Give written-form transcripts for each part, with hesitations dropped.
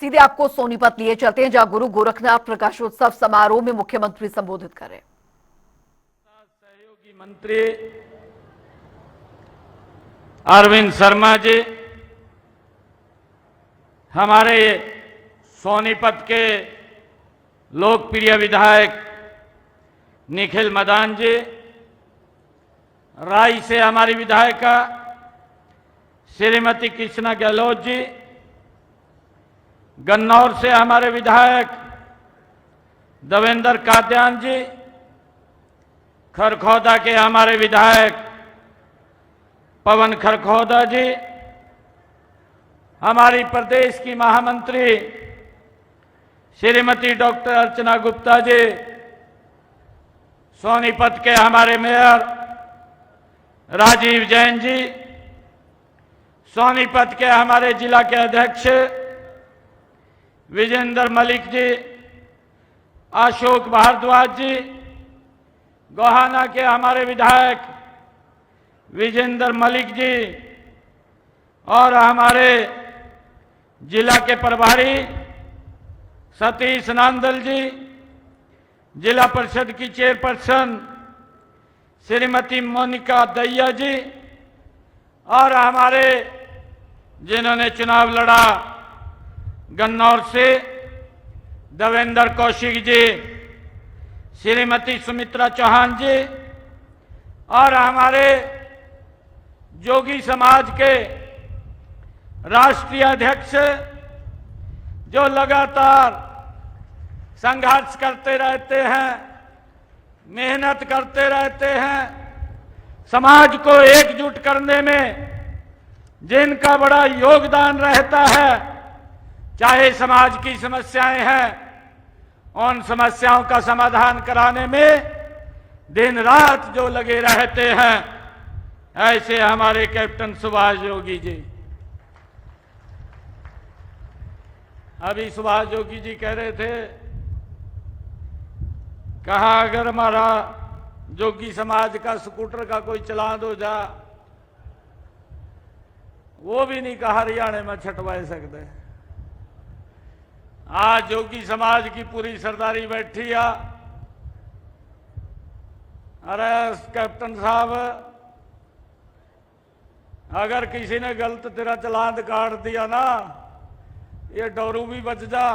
सीधे आपको सोनीपत लिए चलते हैं, जहां गुरु गोरखनाथ प्रकाशोत्सव समारोह में मुख्यमंत्री संबोधित कर रहे हैं। सहयोगी मंत्री अरविंद शर्मा जी, हमारे सोनीपत के लोकप्रिय विधायक निखिल मदान जी, राई से हमारी विधायिका श्रीमती कृष्णा गहलोत जी, गन्नौर से हमारे विधायक देवेंद्र कादयान जी, खरखौदा के हमारे विधायक पवन खरखौदा जी, हमारी प्रदेश की महामंत्री श्रीमती डॉक्टर अर्चना गुप्ता जी, सोनीपत के हमारे मेयर राजीव जैन जी, सोनीपत के हमारे जिला के अध्यक्ष विजेंद्र मलिक जी, अशोक भारद्वाज जी, गोहाना के हमारे विधायक विजेंद्र मलिक जी और हमारे जिला के प्रभारी सतीश नांदल जी, जिला परिषद की चेयरपर्सन श्रीमती मोनिका दैया जी और हमारे जिन्होंने चुनाव लड़ा गन्नौर से देवेंद्र कौशिक जी, श्रीमती सुमित्रा चौहान जी और हमारे जोगी समाज के राष्ट्रीय अध्यक्ष जो लगातार संघर्ष करते रहते हैं, मेहनत करते रहते हैं, समाज को एकजुट करने में जिनका बड़ा योगदान रहता है, चाहे समाज की समस्याएं हैं, उन समस्याओं का समाधान कराने में दिन रात जो लगे रहते हैं, ऐसे हमारे कैप्टन सुभाष जोगी जी। अभी सुभाष जोगी जी कह रहे थे, कहा अगर हमारा जोगी समाज का स्कूटर का कोई चलान हो जा, वो भी नहीं कहा हरियाणा में छटवा सकते। आज जोगी समाज की पूरी सरदारी बैठी है। अरे कैप्टन साहब, अगर किसी ने गलत तेरा चलान काट दिया ना, ये डोरू भी बच जा।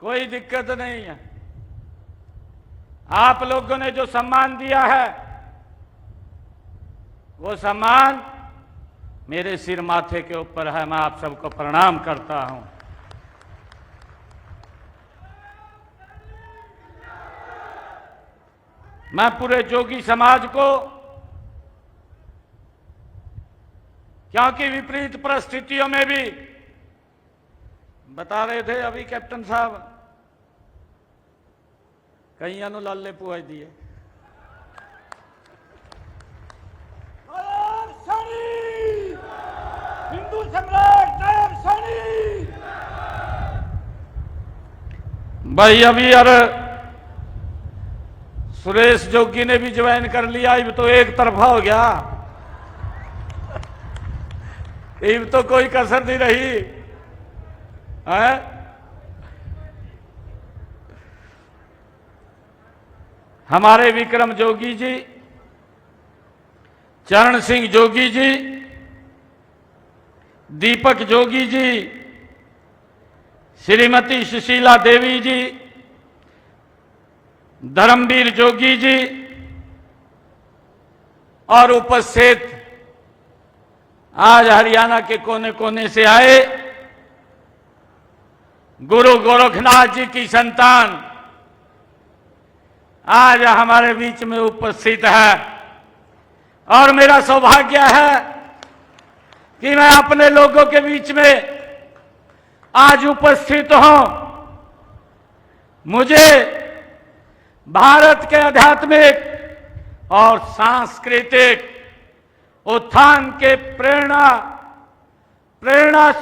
कोई दिक्कत नहीं है। आप लोगों ने जो सम्मान दिया है, वो सम्मान मेरे सिर माथे के ऊपर है। मैं आप सबको प्रणाम करता हूं। मैं पूरे जोगी समाज को, क्योंकि विपरीत परिस्थितियों में भी, बता रहे थे अभी कैप्टन साहब, कईयां नु लाले पुआई दिए। हिंदू सम्राट नायब सैनी भाई, अभी यार सुरेश जोगी ने भी ज्वाइन कर लिया। अब तो एक तरफा हो गया, अब तो कोई कसर नहीं रही है। हमारे विक्रम जोगी जी, चरण सिंह जोगी जी, दीपक जोगी जी, श्रीमती सुशीला देवी जी, धर्मवीर जोगी जी और उपस्थित आज हरियाणा के कोने कोने से आए गुरु गोरखनाथ जी की संतान आज हमारे बीच में उपस्थित है। और मेरा सौभाग्य है कि मैं अपने लोगों के बीच में आज उपस्थित हूं। मुझे भारत के आध्यात्मिक और सांस्कृतिक उत्थान के प्रेरणा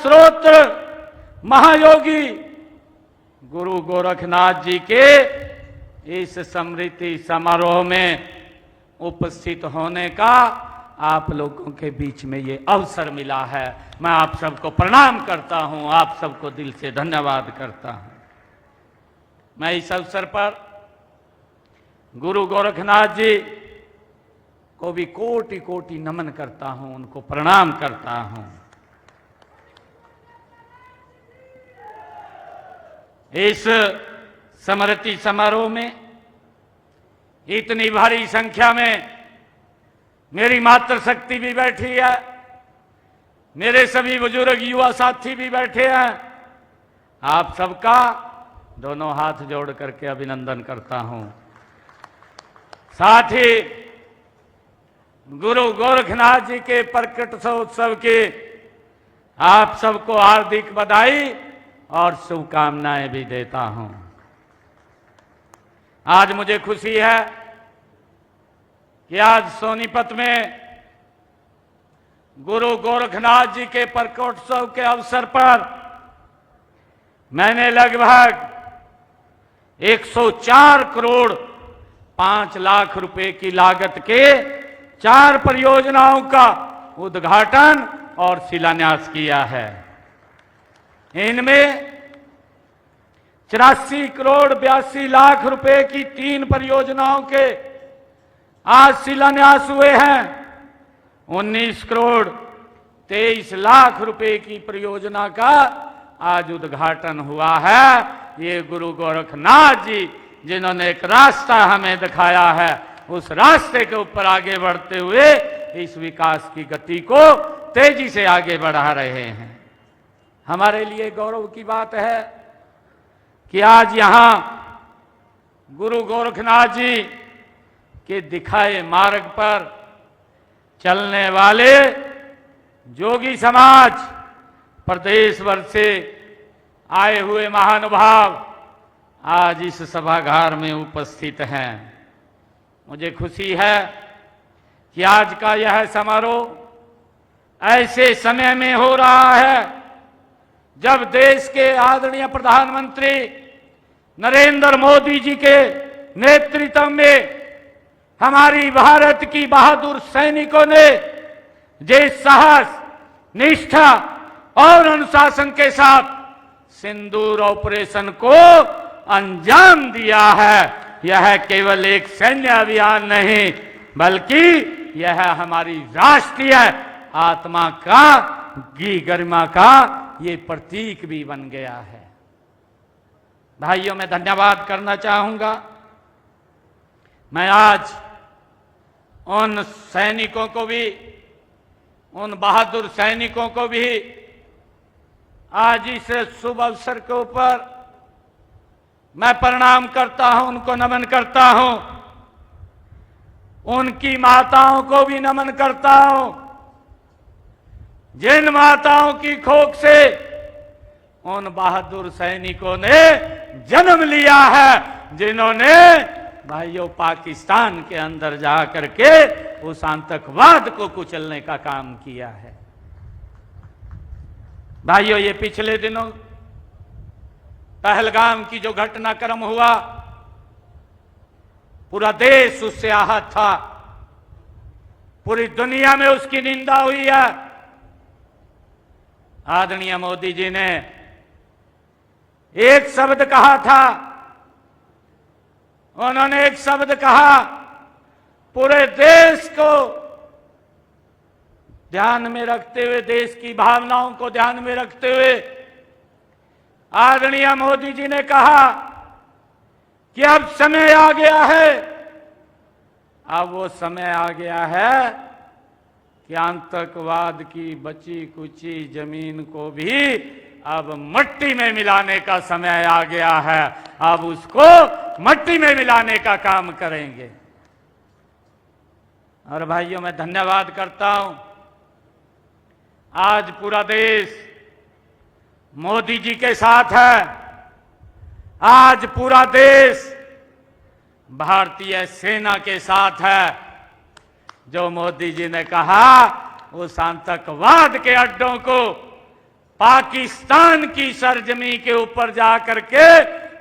स्रोत महायोगी गुरु गोरखनाथ जी के इस स्मृति समारोह में उपस्थित होने का आप लोगों के बीच में ये अवसर मिला है। मैं आप सबको प्रणाम करता हूं, आप सबको दिल से धन्यवाद करता हूं। मैं इस अवसर पर गुरु गोरखनाथ जी को भी कोटि कोटि नमन करता हूं, उनको प्रणाम करता हूं। इस स्मृति समारोह में इतनी भारी संख्या में मेरी मातृशक्ति भी बैठी है, मेरे सभी बुजुर्ग युवा साथी भी बैठे हैं। आप सबका दोनों हाथ जोड़ करके अभिनंदन करता हूं। साथ ही गुरु गोरखनाथ जी के प्रकटोत्सव के आप सबको हार्दिक बधाई और शुभकामनाएं भी देता हूं। आज मुझे खुशी है कि आज सोनीपत में गुरु गोरखनाथ जी के प्रकटोत्सव के अवसर पर मैंने लगभग 104 करोड़ 5 लाख रुपए की लागत के 4 परियोजनाओं का उद्घाटन और शिलान्यास किया है। इनमें 84 करोड़ 82 लाख रुपए की 3 परियोजनाओं के आज शिलान्यास हुए हैं। 19 करोड़ 23 लाख रुपए की परियोजना का आज उद्घाटन हुआ है। ये गुरु गोरखनाथ जी जिन्होंने एक रास्ता हमें दिखाया है, उस रास्ते के ऊपर आगे बढ़ते हुए इस विकास की गति को तेजी से आगे बढ़ा रहे हैं। हमारे लिए गौरव की बात है कि आज यहां गुरु गोरखनाथ जी के दिखाए मार्ग पर चलने वाले जोगी समाज, प्रदेश भर से आए हुए महानुभाव आज इस सभागार में उपस्थित हैं। मुझे खुशी है कि आज का यह समारोह ऐसे समय में हो रहा है जब देश के आदरणीय प्रधानमंत्री नरेंद्र मोदी जी के नेतृत्व में हमारी भारत की बहादुर सैनिकों ने जिस साहस, निष्ठा और अनुशासन के साथ सिंदूर ऑपरेशन को अंजाम दिया है, यह केवल एक सैन्य अभियान नहीं बल्कि यह हमारी राष्ट्रीय आत्मा का, गरिमा का ये प्रतीक भी बन गया है। भाइयों, मैं धन्यवाद करना चाहूंगा। मैं आज उन सैनिकों को भी, उन बहादुर सैनिकों को भी आज इस शुभ अवसर के ऊपर मैं प्रणाम करता हूं, उनको नमन करता हूं। उनकी माताओं को भी नमन करता हूं, जिन माताओं की कोख से उन बहादुर सैनिकों ने जन्म लिया है, जिन्होंने भाइयों पाकिस्तान के अंदर जा करके उस आतंकवाद को कुचलने का काम किया है। भाइयों, ये पिछले दिनों पहलगाम की जो घटनाक्रम हुआ, पूरा देश उससे आहत था, पूरी दुनिया में उसकी निंदा हुई है। आदरणीय मोदी जी ने एक शब्द कहा था, उन्होंने एक शब्द कहा, पूरे देश को ध्यान में रखते हुए, देश की भावनाओं को ध्यान में रखते हुए आदरणीय मोदी जी ने कहा कि अब समय आ गया है, अब वो समय आ गया है कि आतंकवाद की बची कुची जमीन को भी अब मट्टी में मिलाने का समय आ गया है। अब उसको मट्टी में मिलाने का काम करेंगे। और भाइयों, मैं धन्यवाद करता हूं, आज पूरा देश मोदी जी के साथ है। आज पूरा देश भारतीय सेना के साथ है। जो मोदी जी ने कहा, उस आतंकवाद के अड्डों को पाकिस्तान की सरजमी के ऊपर जाकर के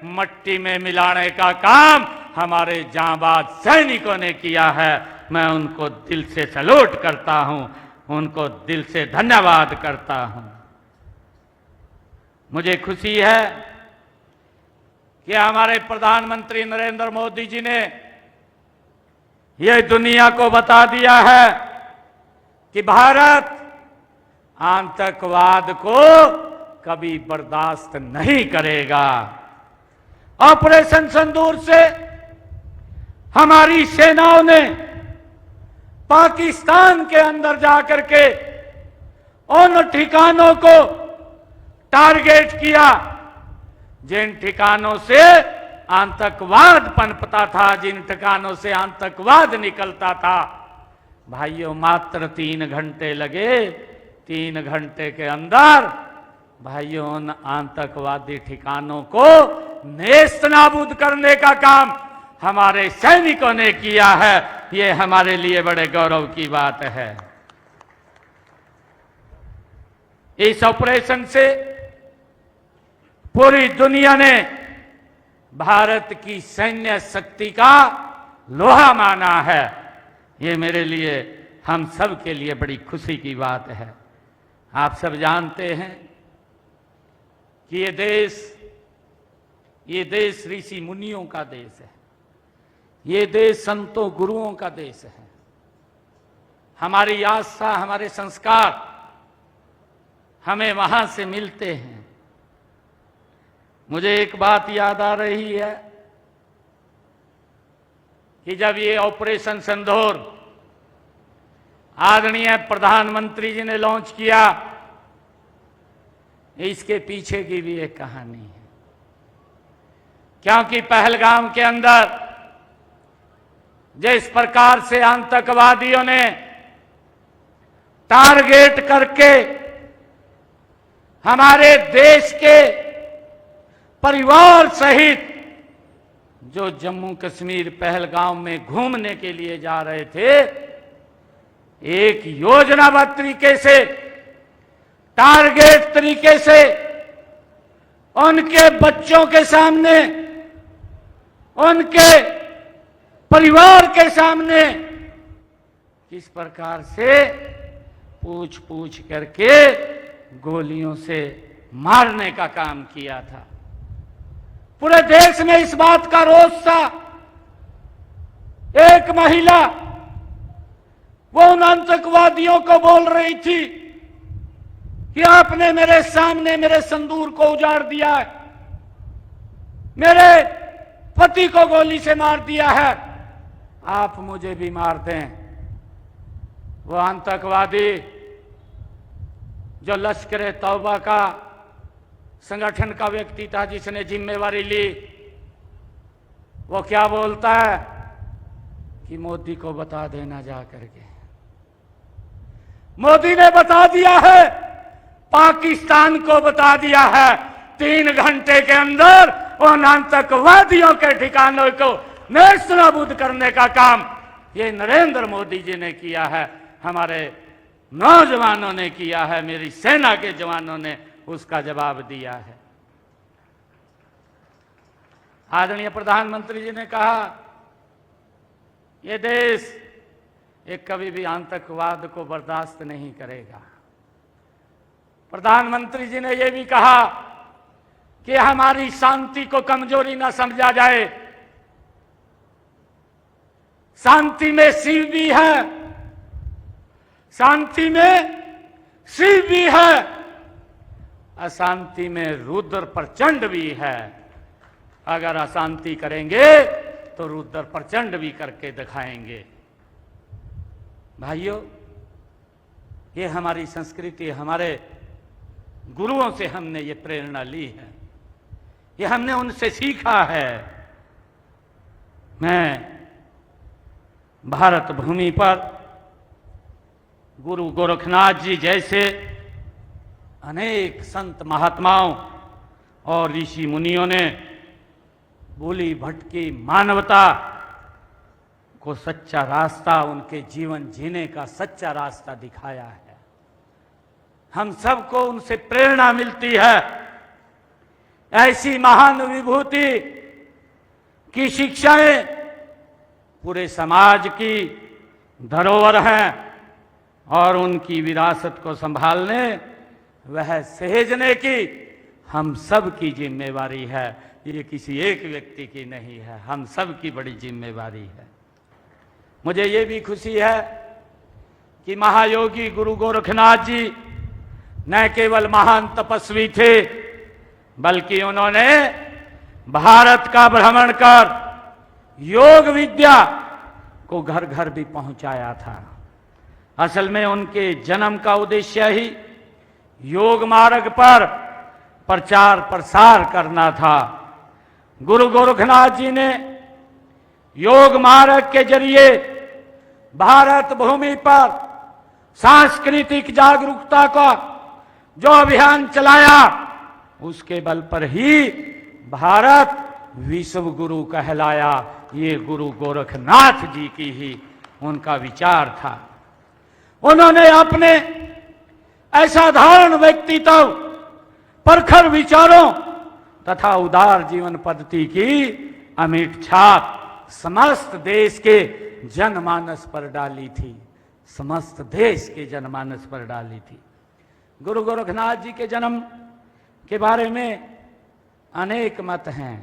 मट्टी में मिलाने का काम हमारे जांबाज सैनिकों ने किया है। मैं उनको दिल से सैल्यूट करता हूं, उनको दिल से धन्यवाद करता हूं। मुझे खुशी है कि हमारे प्रधानमंत्री नरेंद्र मोदी जी ने यह दुनिया को बता दिया है कि भारत आतंकवाद को कभी बर्दाश्त नहीं करेगा। ऑपरेशन सिंदूर से हमारी सेनाओं ने पाकिस्तान के अंदर जाकर के उन ठिकानों को टारगेट किया जिन ठिकानों से आतंकवाद पनपता था, जिन ठिकानों से आतंकवाद निकलता था। भाइयों, मात्र 3 घंटे लगे। 3 घंटे के अंदर भाइयों उन आतंकवादी ठिकानों को नेस्त नाबूद करने का काम हमारे सैनिकों ने किया है। ये हमारे लिए बड़े गौरव की बात है। इस ऑपरेशन से पूरी दुनिया ने भारत की सैन्य शक्ति का लोहा माना है। ये मेरे लिए, हम सब के लिए बड़ी खुशी की बात है। आप सब जानते हैं कि ये देश ऋषि मुनियों का देश है। ये देश संतों गुरुओं का देश है। हमारी आस्था, हमारे संस्कार हमें वहां से मिलते हैं। मुझे एक बात याद आ रही है कि जब ये ऑपरेशन सिंदूर आदरणीय प्रधानमंत्री जी ने लॉन्च किया, इसके पीछे की भी एक कहानी है। क्योंकि पहलगाम के अंदर जिस प्रकार से आतंकवादियों ने टारगेट करके हमारे देश के परिवार सहित जो जम्मू कश्मीर पहलगाम में घूमने के लिए जा रहे थे, एक योजनाबद्ध तरीके से, टारगेट तरीके से उनके बच्चों के सामने, उनके परिवार के सामने किस प्रकार से पूछ पूछ करके गोलियों से मारने का काम किया था। पूरे देश में इस बात का रोष था। एक महिला वो उन आतंकवादियों को बोल रही थी कि आपने मेरे सामने मेरे सिंदूर को उजाड़ दिया है, मेरे पति को गोली से मार दिया है, आप मुझे भी मार दें। वो आतंकवादी जो लश्कर तौबा का संगठन का व्यक्ति था, जिसने जिम्मेवारी ली, वो क्या बोलता है कि मोदी को बता देना जा करके। मोदी ने बता दिया है, पाकिस्तान को बता दिया है। 3 घंटे के अंदर उन आतंकवादियों के ठिकानों को नेस्त नाबूद करने का काम ये नरेंद्र मोदी जी ने किया है, हमारे नौजवानों ने किया है, मेरी सेना के जवानों ने उसका जवाब दिया है। आदरणीय प्रधानमंत्री जी ने कहा यह देश एक कभी भी आतंकवाद को बर्दाश्त नहीं करेगा। प्रधानमंत्री जी ने यह भी कहा कि हमारी शांति को कमजोरी ना समझा जाए। शांति में शिव भी है, शांति में शिव भी है, अशांति में रुद्र प्रचंड भी है। अगर अशांति करेंगे तो रुद्र प्रचंड भी करके दिखाएंगे। भाइयों, ये हमारी संस्कृति, हमारे गुरुओं से हमने ये प्रेरणा ली है, ये हमने उनसे सीखा है। मैं भारत भूमि पर गुरु गोरखनाथ जी जैसे अनेक संत महात्माओं और ऋषि मुनियों ने भूली भटकी मानवता को सच्चा रास्ता, उनके जीवन जीने का सच्चा रास्ता दिखाया है। हम सबको उनसे प्रेरणा मिलती है। ऐसी महान विभूति की शिक्षाएं पूरे समाज की धरोहर हैं और उनकी विरासत को संभालने, वह सहेजने की हम सब की जिम्मेवारी है। ये किसी एक व्यक्ति की नहीं है, हम सब की बड़ी जिम्मेवारी है। मुझे ये भी खुशी है कि महायोगी गुरु गोरखनाथ जी न केवल महान तपस्वी थे, बल्कि उन्होंने भारत का भ्रमण कर योग विद्या को घर घर भी पहुंचाया था। असल में उनके जन्म का उद्देश्य ही योग मार्ग पर प्रचार प्रसार करना था। गुरु गोरखनाथ जी ने योग मार्ग के जरिए भारत भूमि पर सांस्कृतिक जागरूकता का जो अभियान चलाया, उसके बल पर ही भारत विश्व गुरु कहलाया। ये गुरु गोरखनाथ जी की ही उनका विचार था। उन्होंने अपने असाधारण व्यक्तित्व, प्रखर विचारों तथा उदार जीवन पद्धति की अमिट छाप समस्त देश के जनमानस पर डाली थी, समस्त देश के जनमानस पर डाली थी। गुरु गोरखनाथ जी के जन्म के बारे में अनेक मत हैं।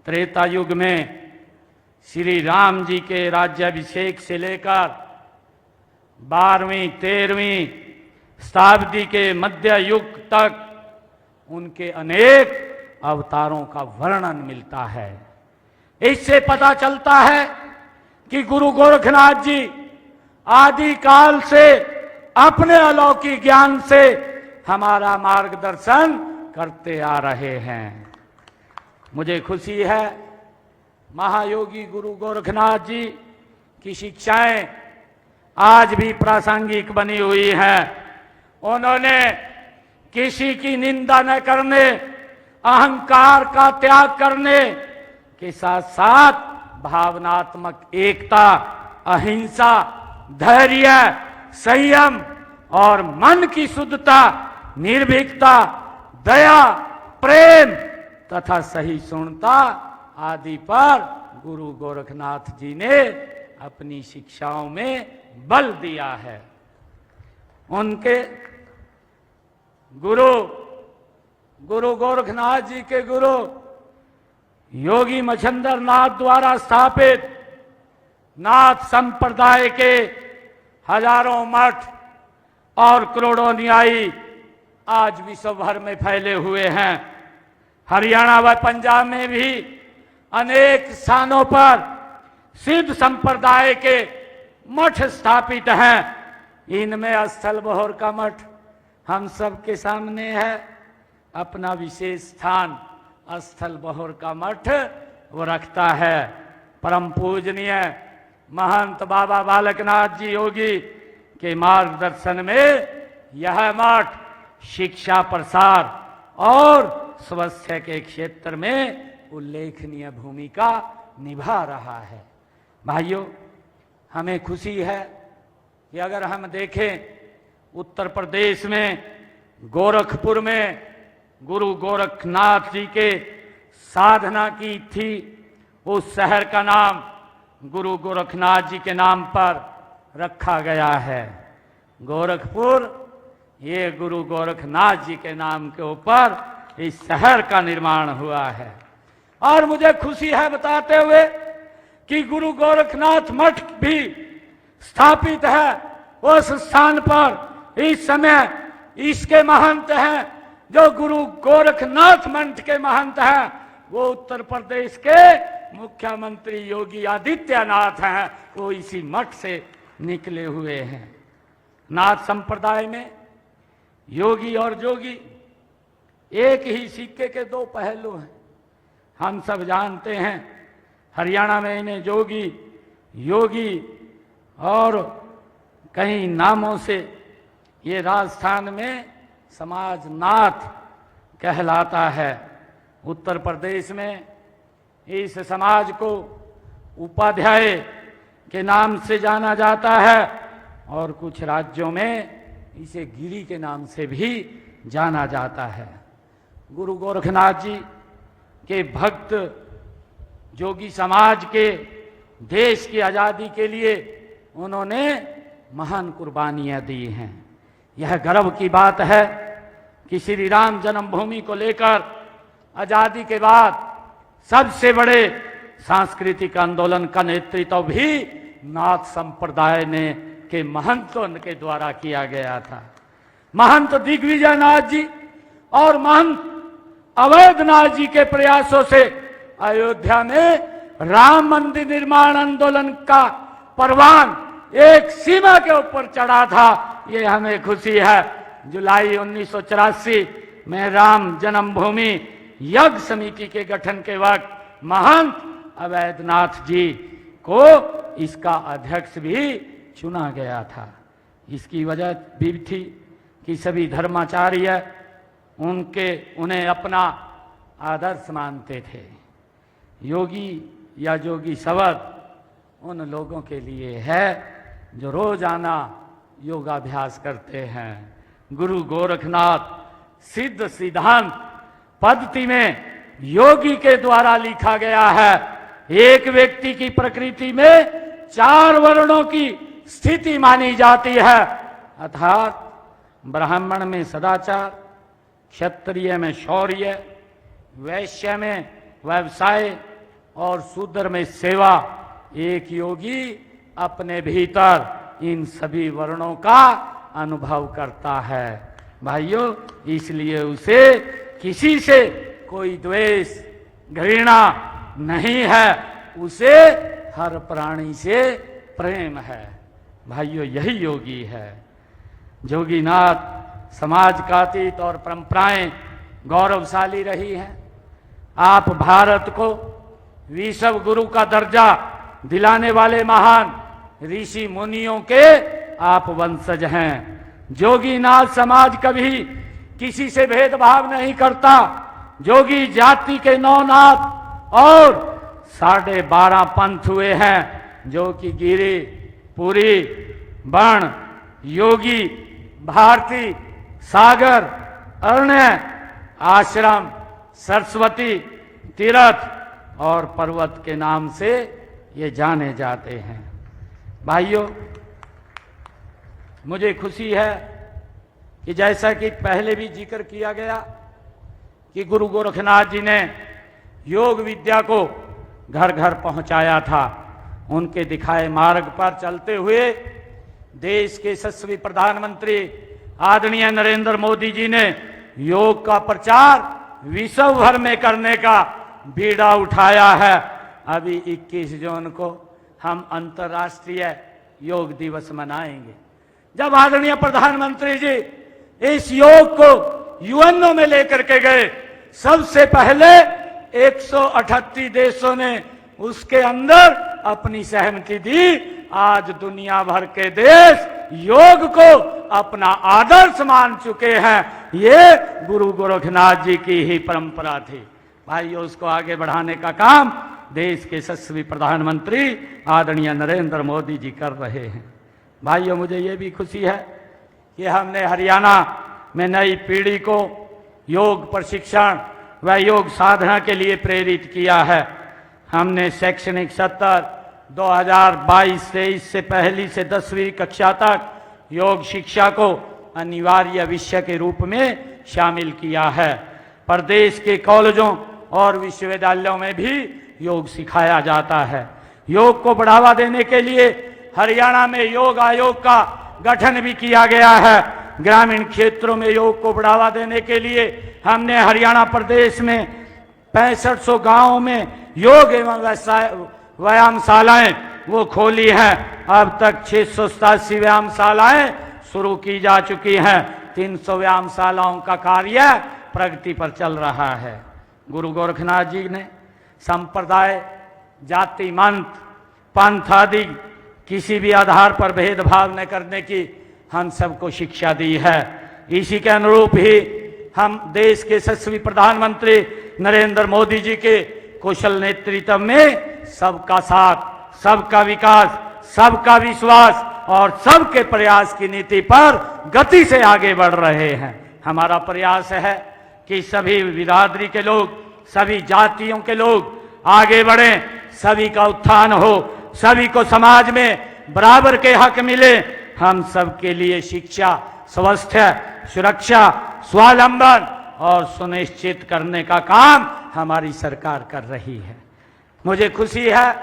त्रेता युग में श्री राम जी के राज्याभिषेक से लेकर 12वीं 13वीं शताब्दी के मध्य युग तक उनके अनेक अवतारों का वर्णन मिलता है। इससे पता चलता है कि गुरु गोरखनाथ जी आदि काल से अपने अलौकिक ज्ञान से हमारा मार्गदर्शन करते आ रहे हैं। मुझे खुशी है महायोगी गुरु गोरखनाथ जी की शिक्षाएं आज भी प्रासंगिक बनी हुई हैं। उन्होंने किसी की निंदा न करने, अहंकार का त्याग करने के साथ साथ भावनात्मक एकता, अहिंसा, धैर्य, संयम और मन की शुद्धता, निर्भीकता, दया, प्रेम तथा सहिष्णुता आदि पर गुरु गोरखनाथ जी ने अपनी शिक्षाओं में बल दिया है। उनके गुरु गोरखनाथ जी के गुरु योगी मच्छंदर नाथ द्वारा स्थापित नाथ संप्रदाय के हजारों मठ और करोड़ों अनुयायी आज विश्व भर में फैले हुए हैं। हरियाणा व पंजाब में भी अनेक स्थानों पर सिद्ध संप्रदाय के मठ स्थापित हैं। इनमें स्थल बहोर का मठ हम सब के सामने है। अपना विशेष स्थान स्थल बहोर का मठ वो रखता है। परम पूजनीय महंत बाबा बालकनाथ जी योगी के मार्गदर्शन में यह मठ शिक्षा प्रसार और स्वास्थ्य के क्षेत्र में उल्लेखनीय भूमिका निभा रहा है। भाइयों, हमें खुशी है कि अगर हम देखें उत्तर प्रदेश में गोरखपुर में गुरु गोरखनाथ जी के साधना की थी। उस शहर का नाम गुरु गोरखनाथ जी के नाम पर रखा गया है। गोरखपुर ये गुरु गोरखनाथ जी के नाम के ऊपर इस शहर का निर्माण हुआ है। और मुझे खुशी है बताते हुए कि गुरु गोरखनाथ मठ भी स्थापित है उस स्थान पर। इस समय इसके महंत हैं जो गुरु गोरखनाथ मठ के महंत हैं, वो उत्तर प्रदेश के मुख्यमंत्री योगी आदित्यनाथ हैं। वो इसी मठ से निकले हुए हैं। नाथ संप्रदाय में योगी और जोगी एक ही सिक्के के दो पहलू हैं। हम सब जानते हैं हरियाणा में इन्हें जोगी, योगी और कई नामों से, ये राजस्थान में समाजनाथ कहलाता है। उत्तर प्रदेश में इस समाज को उपाध्याय के नाम से जाना जाता है और कुछ राज्यों में इसे गिरी के नाम से भी जाना जाता है। गुरु गोरखनाथ जी के भक्त जोगी समाज के देश की आज़ादी के लिए उन्होंने महान कुर्बानियां दी हैं। यह गर्व की बात है कि श्री राम जन्मभूमि को लेकर आजादी के बाद सबसे बड़े सांस्कृतिक आंदोलन का नेतृत्व भी नाथ संप्रदाय ने के महंतों के द्वारा किया गया था। महंत दिग्विजय नाथ जी और महंत अवैधनाथ जी के प्रयासों से अयोध्या में राम मंदिर निर्माण आंदोलन का परवान एक सीमा के ऊपर चढ़ा था। ये हमें खुशी है। जुलाई 1984 में राम जन्मभूमि यज्ञ समिति के गठन के वक्त महंत अवैधनाथ जी को इसका अध्यक्ष भी चुना गया था। इसकी वजह भी थी कि सभी धर्माचार्य उन्हें अपना आदर्श मानते थे। योगी या जोगी शब्द उन लोगों के लिए है जो रोजाना योगाभ्यास करते हैं। गुरु गोरखनाथ सिद्ध सिद्धांत पद्धति में योगी के द्वारा लिखा गया है। एक व्यक्ति की प्रकृति में 4 वर्णों की स्थिति मानी जाती है, अर्थात ब्राह्मण में सदाचार, क्षत्रिय में शौर्य, वैश्य में व्यवसाय और शूद्र में सेवा। एक योगी अपने भीतर इन सभी वर्णों का अनुभव करता है। भाइयों, इसलिए उसे किसी से कोई द्वेष घृणा नहीं है, उसे हर प्राणी से प्रेम है। भाइयों, यही योगी है। जोगीनाथ समाज का अतीत और परंपराएं गौरवशाली रही हैं। आप भारत को विश्व गुरु का दर्जा दिलाने वाले महान ऋषि मुनियों के आप वंशज हैं। जोगीनाथ समाज कभी किसी से भेदभाव नहीं करता। जोगी जाति के 9 नाथ और 12.5 पंथ हुए हैं, जो कि गिरि, पुरी, बण, योगी, भारती, सागर, अरण्य, आश्रम, सरस्वती, तीर्थ और पर्वत के नाम से ये जाने जाते हैं। भाइयों, मुझे खुशी है कि जैसा कि पहले भी जिक्र किया गया कि गुरु गोरखनाथ जी ने योग विद्या को घर घर पहुंचाया था। उनके दिखाए मार्ग पर चलते हुए देश के यशस्वी प्रधानमंत्री आदरणीय नरेंद्र मोदी जी ने योग का प्रचार विश्व भर में करने का बीड़ा उठाया है। अभी 21 जून को हम अंतर्राष्ट्रीय योग दिवस मनाएंगे। जब आदरणीय प्रधानमंत्री जी इस योग को यूएनओ में लेकर के गए, सबसे पहले 138 देशों ने उसके अंदर अपनी सहमति दी। आज दुनिया भर के देश योग को अपना आदर्श मान चुके हैं। ये गुरु गोरखनाथ जी की ही परंपरा थी। भाइयों, उसको आगे बढ़ाने का काम देश के यशस्वी प्रधानमंत्री आदरणीय नरेंद्र मोदी जी कर रहे हैं। भाइयों, मुझे ये भी खुशी है कि हमने हरियाणा में नई पीढ़ी को योग प्रशिक्षण व योग साधना के लिए प्रेरित किया है। हमने शैक्षणिक सत्र 2022-23 से पहली से 10वीं कक्षा तक योग शिक्षा को अनिवार्य विषय के रूप में शामिल किया है। प्रदेश के कॉलेजों और विश्वविद्यालयों में भी योग सिखाया जाता है। योग को बढ़ावा देने के लिए हरियाणा में योग आयोग का गठन भी किया गया है। ग्रामीण क्षेत्रों में योग को बढ़ावा देने के लिए हमने हरियाणा प्रदेश में 6500 गांवों में योग एवं व्यायामशालाएं वो खोली हैं। अब तक 687 व्यायामशालाएं शुरू की जा चुकी हैं। 300 व्यायामशालाओं का कार्य प्रगति पर चल रहा है। गुरु गोरखनाथ जी ने संप्रदाय, जाति, मंत, पंथ आदि किसी भी आधार पर भेदभाव न करने की हम सबको शिक्षा दी है। इसी के अनुरूप ही हम देश के यशस्वी प्रधानमंत्री नरेंद्र मोदी जी के कुशल नेतृत्व में सबका साथ, सबका विकास, सबका विश्वास और सबके प्रयास की नीति पर गति से आगे बढ़ रहे हैं। हमारा प्रयास है कि सभी बिरादरी के लोग, सभी जातियों के लोग आगे बढ़ें, सभी का उत्थान हो, सभी को समाज में बराबर के हक मिले। हम सबके लिए शिक्षा, स्वास्थ्य, सुरक्षा, स्वावलंबन और सुनिश्चित करने का काम हमारी सरकार कर रही है। मुझे खुशी है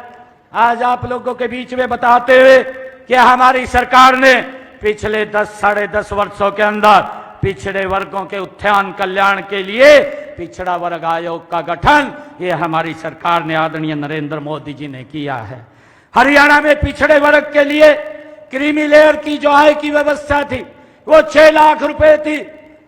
आज आप लोगों के बीच में बताते हुए कि हमारी सरकार ने पिछले साढ़े 10 वर्षों के अंदर पिछड़े वर्गों के उत्थान कल्याण के लिए पिछड़ा वर्ग आयोग का गठन ये हमारी सरकार ने आदरणीय नरेंद्र मोदी जी ने किया है। हरियाणा में पिछड़े वर्ग के लिए क्रीमी लेयर की जो आय की व्यवस्था थी वो 6 लाख रुपए थी।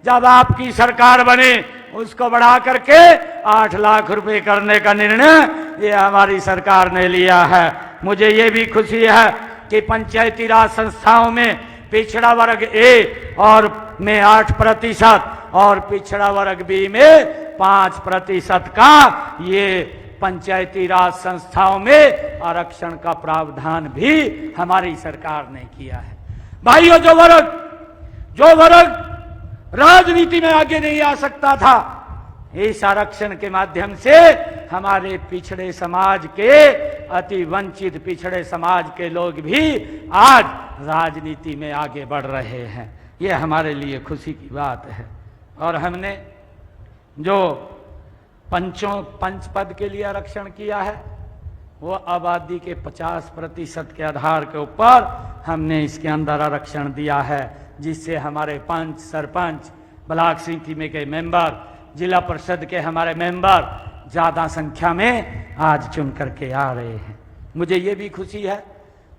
जब आपकी सरकार बने उसको बढ़ा करके 8 लाख रुपए करने का निर्णय ये हमारी सरकार ने लिया है। मुझे ये भी खुशी है कि पंचायती राज संस्थाओं में पिछड़ा वर्ग ए और में 8% और पिछड़ा वर्ग बी में 5% का ये पंचायती राज संस्थाओं में आरक्षण का प्रावधान भी हमारी सरकार ने किया है। भाइयों, जो वर्ग राजनीति में आगे नहीं आ सकता था, इस आरक्षण के माध्यम से हमारे पिछड़े समाज के, अति वंचित पिछड़े समाज के लोग भी आज राजनीति में आगे बढ़ रहे हैं। ये हमारे लिए खुशी की बात है। और हमने जो पंच पद के लिए आरक्षण किया है वो आबादी के 50% के आधार के ऊपर हमने इसके अंदर आरक्षण दिया है, जिससे हमारे पंच, सरपंच, ब्लॉक समिति में के मेंबर, जिला परिषद के हमारे मेंबर ज़्यादा संख्या में आज चुन करके आ रहे हैं। मुझे ये भी खुशी है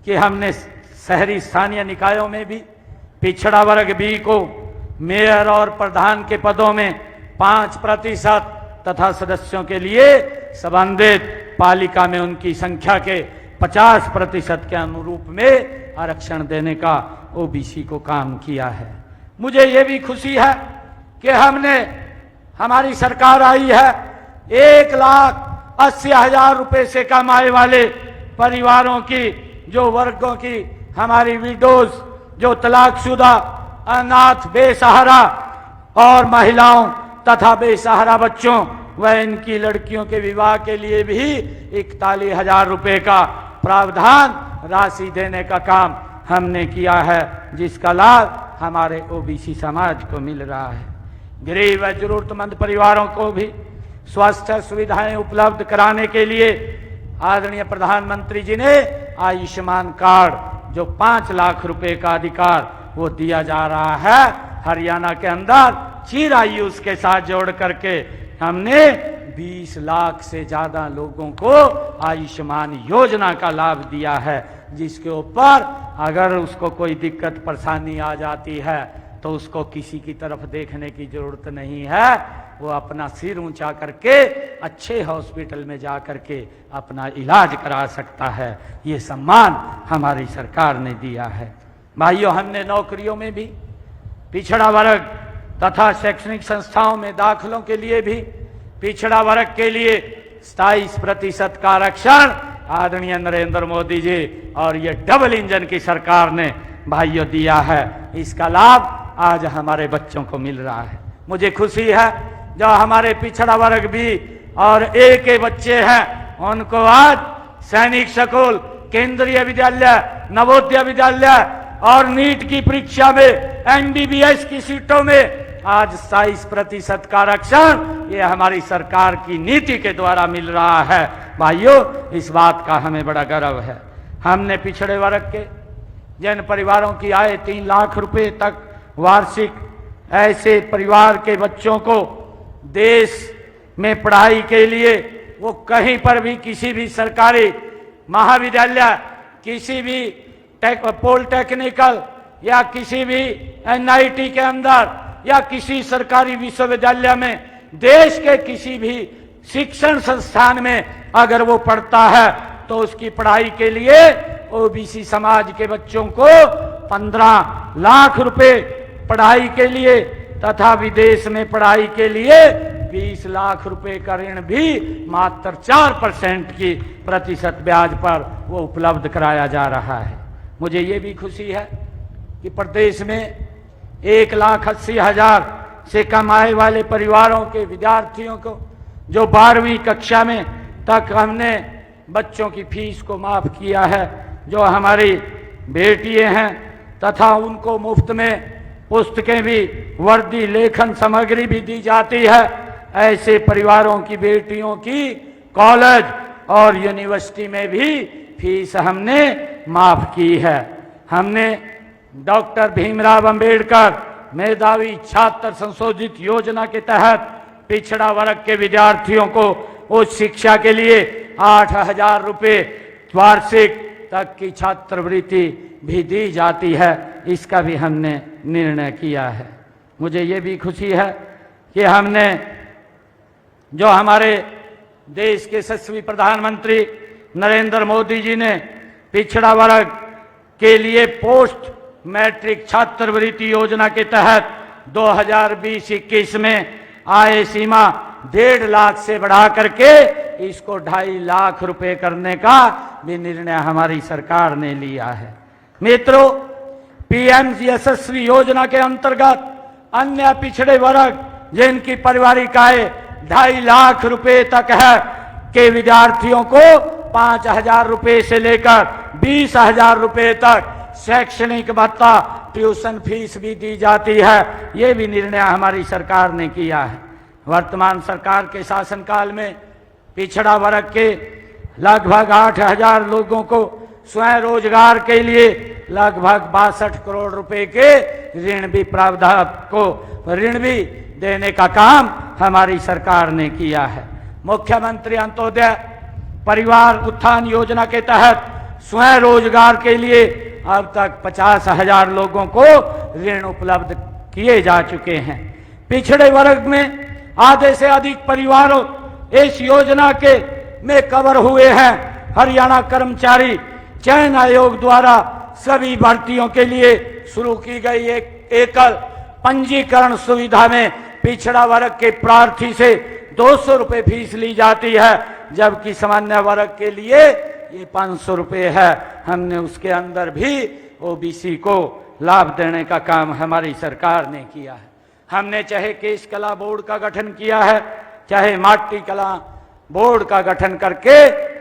कि हमने शहरी स्थानीय निकायों में भी पिछड़ा वर्ग बी को मेयर और प्रधान के पदों में 5% तथा सदस्यों के लिए संबंधित पालिका में उनकी संख्या के 50% के अनुरूप में आरक्षण देने का ओबीसी को काम किया है। मुझे ये भी खुशी है कि हमारी सरकार आई है 1,80,000 रुपए से कम आय वाले परिवारों की, जो वर्गों की हमारी विडोज, जो तलाकशुदा, अनाथ, बेसहारा और महिलाओं तथा बेसहारा बच्चों व इनकी लड़कियों के विवाह के लिए भी 41,000 रुपए का प्रावधान राशि देने का काम हमने किया है, जिसका लाभ हमारे ओबीसी समाज को मिल रहा है। गरीब व जरूरतमंद परिवारों को भी स्वास्थ्य सुविधाएं उपलब्ध कराने के लिए आदरणीय प्रधानमंत्री जी ने आयुष्मान कार्ड, जो 5 लाख रुपए का अधिकार वो दिया जा रहा है, हरियाणा के अंदर चिरायुष के साथ जोड़ करके हमने 20 लाख से ज्यादा लोगों को आयुष्मान योजना का लाभ दिया है, जिसके ऊपर अगर उसको कोई दिक्कत परेशानी आ जाती है तो उसको किसी की तरफ देखने की जरूरत नहीं है। वो अपना सिर ऊंचा करके अच्छे हॉस्पिटल में जा करके अपना इलाज करा सकता है। ये सम्मान हमारी सरकार ने दिया है। भाइयों, हमने नौकरियों में भी पिछड़ा वर्ग तथा शैक्षणिक संस्थाओं में दाखिलों के लिए भी पिछड़ा वर्ग के लिए 27% का आरक्षण आदरणीय नरेंद्र मोदी जी और ये डबल इंजन की सरकार ने भाइयों दिया है। इसका लाभ आज हमारे बच्चों को मिल रहा है। मुझे खुशी है जो हमारे पिछड़ा वर्ग भी और ए के बच्चे हैं, उनको आज सैनिक स्कूल, केंद्रीय विद्यालय, नवोदय विद्यालय और नीट की परीक्षा में, एमबीबीएस की सीटों में आज 27% का आरक्षण ये हमारी सरकार की नीति के द्वारा मिल रहा है। भाइयों, इस बात का हमें बड़ा गर्व है। हमने पिछड़े वर्ग के जिन परिवारों की आय 3 लाख रुपए तक वार्षिक, ऐसे परिवार के बच्चों को देश में पढ़ाई के लिए वो कहीं पर भी किसी भी सरकारी महाविद्यालय, किसी भी पॉलिटेक्निकल या किसी भी एनआईटी के अंदर या किसी सरकारी विश्वविद्यालय में, देश के किसी भी शिक्षण संस्थान में अगर वो पढ़ता है तो उसकी पढ़ाई के लिए ओबीसी समाज के बच्चों को 15 लाख रुपए पढ़ाई के लिए तथा विदेश में पढ़ाई के लिए 20 लाख रुपए का ऋण भी मात्र 4% की प्रतिशत ब्याज पर वो उपलब्ध कराया जा रहा है। मुझे ये भी खुशी है कि प्रदेश में 1,80,000 से कम आय वाले परिवारों के विद्यार्थियों को जो 12वीं कक्षा में तक हमने बच्चों की फीस को माफ किया है। जो हमारी बेटियां हैं तथा उनको मुफ्त में पुस्तकें भी, वर्दी, लेखन सामग्री भी दी जाती है। ऐसे परिवारों की बेटियों की कॉलेज और यूनिवर्सिटी में भी फीस हमने माफ की है। हमने डॉक्टर भीमराव अंबेडकर मेधावी छात्र संशोधित योजना के तहत पिछड़ा वर्ग के विद्यार्थियों को उच्च शिक्षा के लिए 8,000 रुपये वार्षिक तक की छात्रवृत्ति भी दी जाती है। इसका भी हमने निर्णय किया है। मुझे ये भी खुशी है कि हमने जो हमारे देश के यशस्वी प्रधानमंत्री नरेंद्र मोदी जी ने पिछड़ा वर्ग के लिए पोस्ट मैट्रिक छात्रवृत्ति योजना के तहत 2020-21 में आय सीमा 1.5 लाख से बढ़ा करके इसको 2.5 लाख रुपए करने का भी निर्णय हमारी सरकार ने लिया है। मित्रों, पीएम यशस्वी योजना के अंतर्गत अन्य पिछड़े वर्ग जिनकी पारिवारिक आय 2.5 लाख रुपए तक है के विद्यार्थियों को 5,000 रुपए से लेकर 20,000 रुपए तक शैक्षणिक भत्ता, ट्यूशन फीस भी दी जाती है। ये भी निर्णय हमारी सरकार ने किया है। वर्तमान सरकार के शासनकाल में पिछड़ा वर्ग के लगभग 8,000 लोगों को स्वयं रोजगार के लिए लगभग 62 करोड़ रुपए के ऋण भी प्रावधान को ऋण भी देने का काम हमारी सरकार ने किया है। मुख्यमंत्री अंत्योदय परिवार उत्थान योजना के तहत स्वयं रोजगार के लिए अब तक 50,000 लोगों को ऋण उपलब्ध किए जा चुके हैं। पिछड़े वर्ग में आधे से अधिक परिवारों इस योजना के में कवर हुए हैं। हरियाणा कर्मचारी चयन आयोग द्वारा सभी भर्तियों के लिए शुरू की गई एक एकल पंजीकरण सुविधा में पिछड़ा वर्ग के प्रार्थी से 200 रुपये फीस ली जाती है, जबकि सामान्य वर्ग के लिए ये 500 रुपये है। हमने उसके अंदर भी ओबीसी को लाभ देने का काम हमारी सरकार ने किया है। हमने चाहे केश कला बोर्ड का गठन किया है, चाहे माटी कला बोर्ड का गठन करके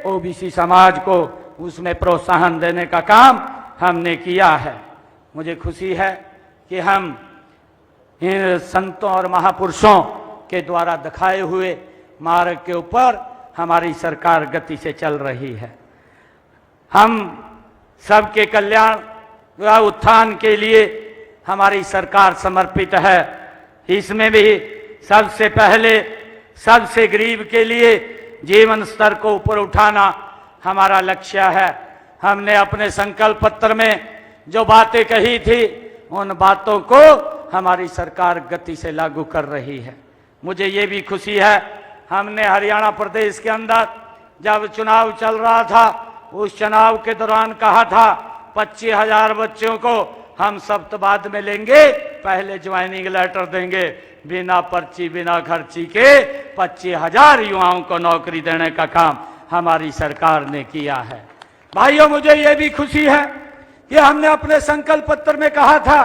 ओबीसी समाज को उसमें प्रोत्साहन देने का काम हमने किया है। मुझे खुशी है कि हम इन संतों और महापुरुषों के द्वारा दिखाए हुए मार्ग के ऊपर हमारी सरकार गति से चल रही है। हम सबके कल्याण व उत्थान के लिए हमारी सरकार समर्पित है। इसमें भी सबसे पहले सबसे गरीब के लिए जीवन स्तर को ऊपर उठाना हमारा लक्ष्य है। हमने अपने संकल्प पत्र में जो बातें कही थी उन बातों को हमारी सरकार गति से लागू कर रही है। मुझे ये भी खुशी है, हमने हरियाणा प्रदेश के अंदर जब चुनाव चल रहा था उस चुनाव के दौरान कहा था 25,000 बच्चों को हम सप्ताहबाद में लेंगे, पहले ज्वाइनिंग लेटर देंगे, बिना पर्ची बिना खर्ची के 25,000 युवाओं को नौकरी देने का काम हमारी सरकार ने किया है। भाइयों, मुझे ये भी खुशी है कि हमने अपने संकल्प पत्र में कहा था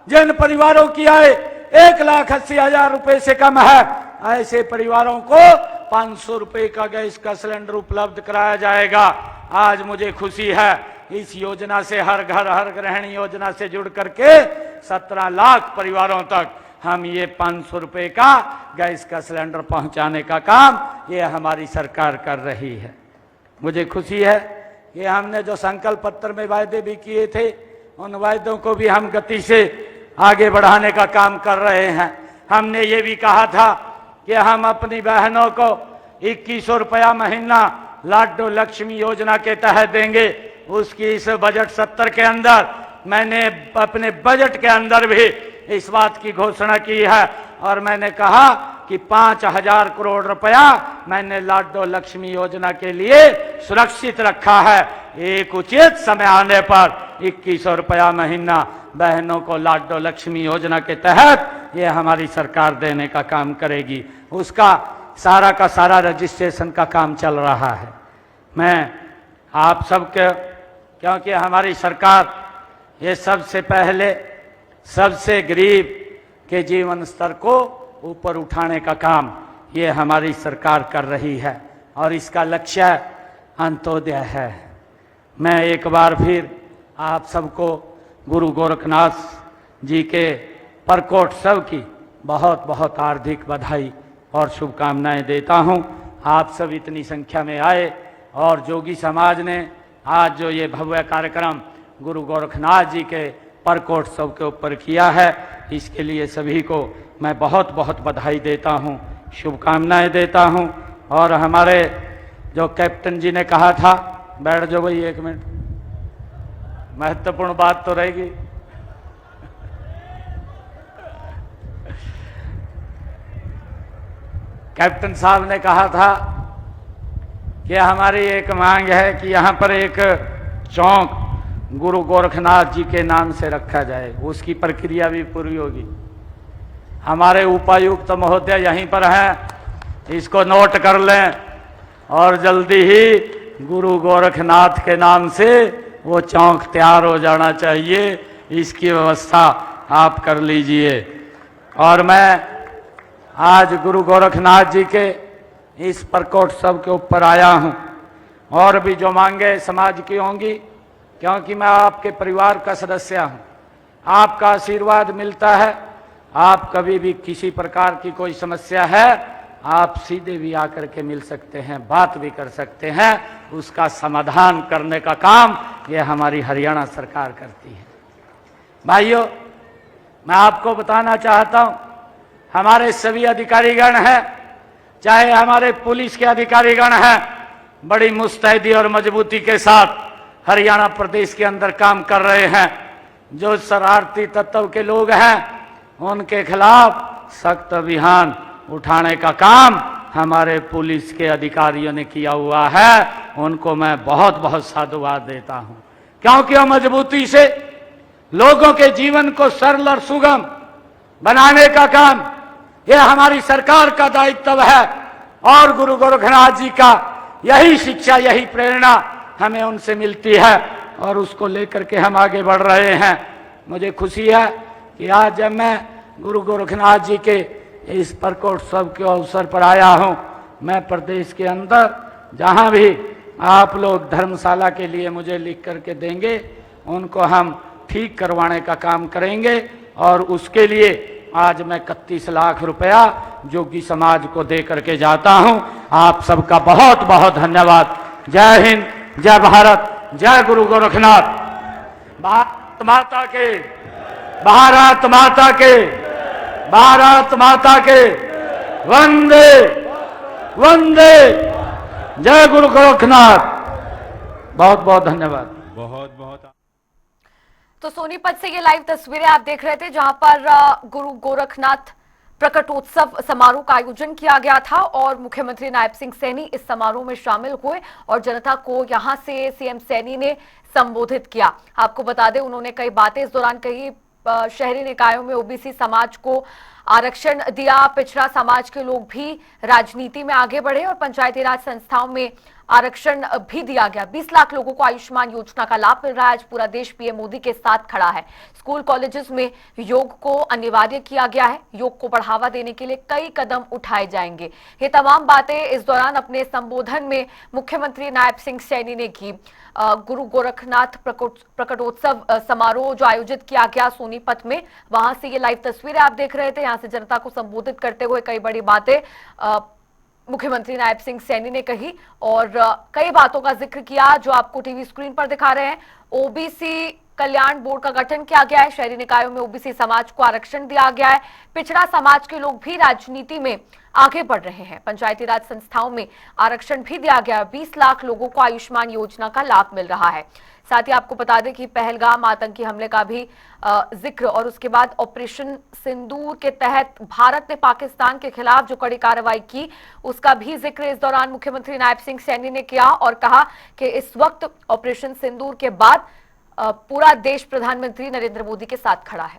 जिन परिवारों की आय 1,80,000 रुपए से कम है ऐसे परिवारों को 500 रुपए का गैस का सिलेंडर उपलब्ध कराया जाएगा। आज मुझे खुशी है इस योजना से हर घर हर गृहिणी योजना से जुड़ करके 17 लाख परिवारों तक हम ये 500 रुपए का गैस का सिलेंडर पहुंचाने का काम ये हमारी सरकार कर रही है। मुझे खुशी है कि हमने जो संकल्प पत्र में वायदे भी किए थे उन वायदों को भी हम गति से आगे बढ़ाने का काम कर रहे हैं। हमने ये भी कहा था कि हम अपनी बहनों को 2100 रुपया महीना लाडो लक्ष्मी योजना के तहत देंगे। उसकी इस बजट सत्र के अंदर मैंने अपने बजट के अंदर भी इस बात की घोषणा की है और मैंने कहा कि 5,000 करोड़ रुपया मैंने लाडो लक्ष्मी योजना के लिए सुरक्षित रखा है। एक उचित समय आने पर 2100 रुपया महीना बहनों को लाडो लक्ष्मी योजना के तहत ये हमारी सरकार देने का काम करेगी। उसका सारा का सारा रजिस्ट्रेशन का काम चल रहा है। मैं आप सबके, क्योंकि हमारी सरकार ये सबसे पहले सबसे गरीब के जीवन स्तर को ऊपर उठाने का काम ये हमारी सरकार कर रही है और इसका लक्ष्य अंत्योदय है। मैं एक बार फिर आप सबको गुरु गोरखनाथ जी के प्रकोत्सव की बहुत बहुत हार्दिक बधाई और शुभकामनाएं देता हूं। आप सब इतनी संख्या में आए और जोगी समाज ने आज जो ये भव्य कार्यक्रम गुरु गोरखनाथ जी के प्रकोत्सव के ऊपर किया है, इसके लिए सभी को मैं बहुत बहुत बधाई देता हूं, शुभकामनाएं देता हूं। और हमारे जो कैप्टन जी ने कहा था, बैठ जाओ भाई 1 मिनट, महत्वपूर्ण बात तो रहेगी। कैप्टन साहब ने कहा था कि हमारी एक मांग है कि यहाँ पर एक चौक गुरु गोरखनाथ जी के नाम से रखा जाए। उसकी प्रक्रिया भी पूरी होगी। हमारे उपायुक्त महोदय यहीं पर हैं, इसको नोट कर लें और जल्दी ही गुरु गोरखनाथ के नाम से वो चौक तैयार हो जाना चाहिए। इसकी व्यवस्था आप कर लीजिए। और मैं आज गुरु गोरखनाथ जी के इस प्रकोत्सव के ऊपर आया हूं। और भी जो मांगे समाज की होंगी, क्योंकि मैं आपके परिवार का सदस्य हूं, आपका आशीर्वाद मिलता है। आप कभी भी किसी प्रकार की कोई समस्या है, आप सीधे भी आकर के मिल सकते हैं, बात भी कर सकते हैं। उसका समाधान करने का काम ये हमारी हरियाणा सरकार करती है। भाइयों, मैं आपको बताना चाहता हूं, हमारे सभी अधिकारीगण हैं, चाहे हमारे पुलिस के अधिकारीगण हैं, बड़ी मुस्तैदी और मजबूती के साथ हरियाणा प्रदेश के अंदर काम कर रहे हैं। जो शरारती तत्व के लोग हैं, उनके खिलाफ सख्त अभियान उठाने का काम हमारे पुलिस के अधिकारियों ने किया हुआ है। उनको मैं बहुत बहुत साधुवाद देता हूं, क्योंकि वो मजबूती से लोगों के जीवन को सरल और सुगम बनाने का काम यह हमारी सरकार का दायित्व है। और गुरु गोरखनाथ जी का यही शिक्षा, यही प्रेरणा हमें उनसे मिलती है और उसको लेकर के हम आगे बढ़ रहे हैं। मुझे खुशी है कि आज जब मैं गुरु गोरखनाथ जी के इस प्रकोत्सव के अवसर पर आया हूं, मैं प्रदेश के अंदर जहां भी आप लोग धर्मशाला के लिए मुझे लिख करके देंगे, उनको हम ठीक करवाने का काम करेंगे। और उसके लिए आज मैं 31 लाख रुपया जोगी समाज को दे करके जाता हूं। आप सबका बहुत बहुत धन्यवाद। जय हिंद, जय भारत, जय गुरु गोरखनाथ। भारत माता के, भारत माता के, भारत माता के, वंदे वंदे, जय गुरु गोरखनाथ। बहुत बहुत धन्यवाद। बहुत बहुत। तो सोनीपत से ये लाइव तस्वीरें आप देख रहे थे, जहां पर गुरु गोरखनाथ प्रकटोत्सव समारोह का आयोजन किया गया था और मुख्यमंत्री नायब सिंह सैनी इस समारोह में शामिल हुए और जनता को यहां से सीएम सैनी ने संबोधित किया। आपको बता दें, उन्होंने कई बातें इस दौरान कही। शहरी निकायों में ओबीसी समाज को आरक्षण दिया, पिछड़ा समाज के लोग भी राजनीति में आगे बढ़े और पंचायती राज संस्थाओं में आरक्षण भी दिया गया। 20 लाख लोगों को आयुष्मान योजना का लाभ मिल रहा है। आज पूरा देश पीएम मोदी के साथ खड़ा है। स्कूल कॉलेजेस में योग को अनिवार्य किया गया है। योग को बढ़ावा देने के लिए कई कदम उठाए जाएंगे। ये तमाम बातें इस दौरान अपने संबोधन में मुख्यमंत्री नायब सिंह सैनी ने की। गुरु गोरखनाथ प्रकटोत्सव समारोह जो आयोजित किया गया सोनीपत में, वहां से ये लाइव तस्वीरें आप देख रहे थे। यहां से जनता को संबोधित करते हुए कई बड़ी बातें मुख्यमंत्री नायब सिंह सैनी ने कही और कई बातों का जिक्र किया जो आपको टीवी स्क्रीन पर दिखा रहे हैं। ओबीसी कल्याण बोर्ड का गठन किया गया है। शहरी निकायों में ओबीसी समाज को आरक्षण दिया गया है। पिछड़ा समाज के लोग भी राजनीति में आगे बढ़ रहे हैं। पंचायती राज संस्थाओं में आरक्षण भी दिया गया है। 20 लाख लोगों को आयुष्मान योजना का लाभ मिल रहा है। साथ ही आपको बता दें कि पहलगाम आतंकी हमले का भी जिक्र और उसके बाद ऑपरेशन सिंदूर के तहत भारत ने पाकिस्तान के खिलाफ जो कड़ी कार्रवाई की, उसका भी जिक्र इस दौरान मुख्यमंत्री नायब सिंह सैनी ने किया और कहा कि इस वक्त ऑपरेशन सिंदूर के बाद पूरा देश प्रधानमंत्री नरेंद्र मोदी के साथ खड़ा है।